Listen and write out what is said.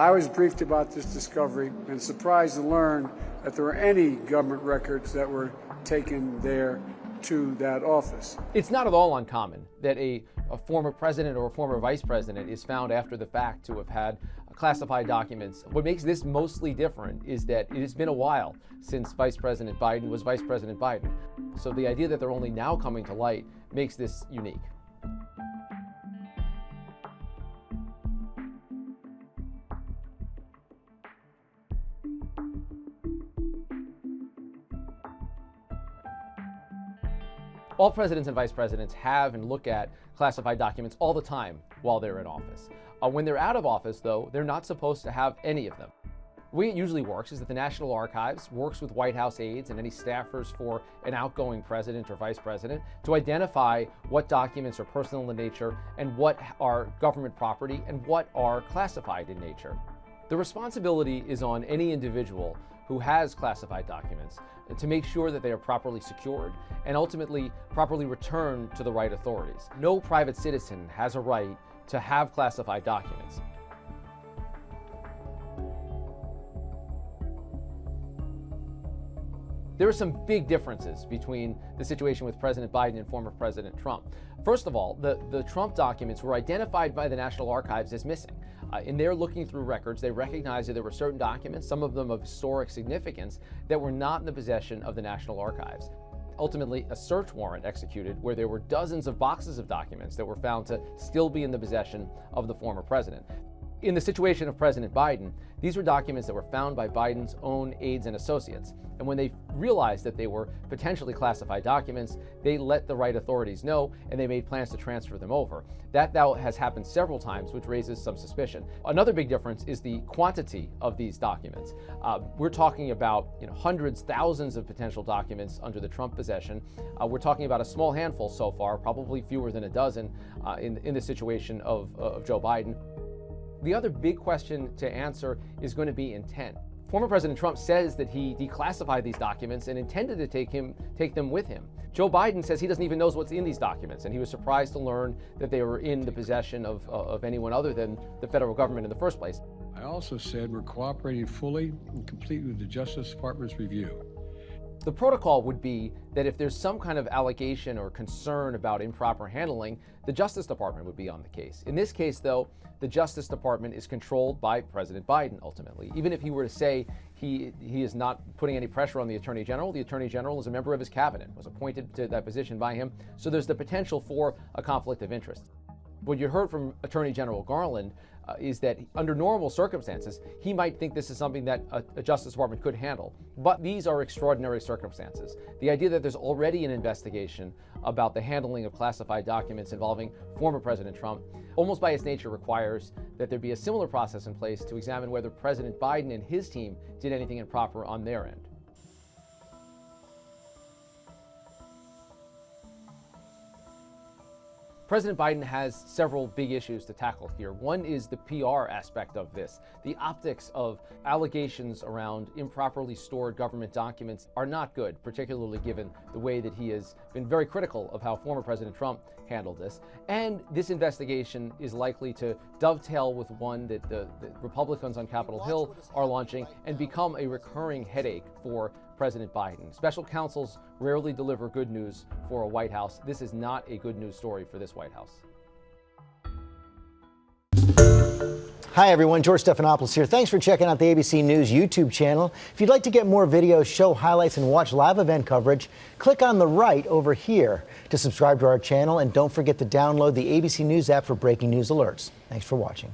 I was briefed about this discovery and surprised to learn that there were any government records that were taken there to that office. It's not at all uncommon that a former president or a former vice president is found after the fact to have had classified documents. What makes this mostly different is that it has been a while since Vice President Biden was Vice President Biden. So the idea that they're only now coming to light makes this unique. All presidents and vice presidents have and look at classified documents all the time while they're in office. When they're out of office, though, they're not supposed to have any of them. The way it usually works is that the National Archives works with White House aides and any staffers for an outgoing president or vice president to identify what documents are personal in nature and what are government property and what are classified in nature. The responsibility is on any individual who has classified documents to make sure that they are properly secured and ultimately properly returned to the right authorities. No private citizen has a right to have classified documents. There are some big differences between the situation with President Biden and former President Trump. First of all, the Trump documents were identified by the National Archives as missing. In their looking through records, they recognized that there were certain documents, some of them of historic significance, that were not in the possession of the National Archives. Ultimately, a search warrant executed where there were dozens of boxes of documents that were found to still be in the possession of the former president. In the situation of President Biden, these were documents that were found by Biden's own aides and associates. And when they realized that they were potentially classified documents, they let the right authorities know and they made plans to transfer them over. That now has happened several times, which raises some suspicion. Another big difference is the quantity of these documents. We're talking about hundreds, thousands of potential documents under the Trump possession. We're talking about a small handful so far, probably fewer than a dozen in the situation of Joe Biden. The other big question to answer is going to be intent. Former President Trump says that he declassified these documents and intended to take them with him. Joe Biden says he doesn't even know what's in these documents, and he was surprised to learn that they were in the possession of anyone other than the federal government in the first place. I also said we're cooperating fully and completely with the Justice Department's review. The protocol would be that if there's some kind of allegation or concern about improper handling, the Justice Department would be on the case. In this case, though, the Justice Department is controlled by President Biden, ultimately. Even if he were to say he is not putting any pressure on the Attorney General is a member of his cabinet, was appointed to that position by him, so there's the potential for a conflict of interest. What you heard from Attorney General Garland is that under normal circumstances, he might think this is something that a Justice Department could handle. But these are extraordinary circumstances. The idea that there's already an investigation about the handling of classified documents involving former President Trump, almost by its nature requires that there be a similar process in place to examine whether President Biden and his team did anything improper on their end. President Biden has several big issues to tackle here. One is the PR aspect of this. The optics of allegations around improperly stored government documents are not good, particularly given the way that he has been very critical of how former President Trump handled this. And this investigation is likely to dovetail with one that the Republicans on Capitol Hill are launching and become a recurring headache for President Biden. Special counsels rarely deliver good news for a White House. This is not a good news story for this White House. Hi everyone, George Stephanopoulos here. Thanks for checking out the ABC News YouTube channel. If you'd like to get more videos, show highlights, and watch live event coverage, click on the right over here to subscribe to our channel, and don't forget to download the ABC News app for breaking news alerts. Thanks for watching.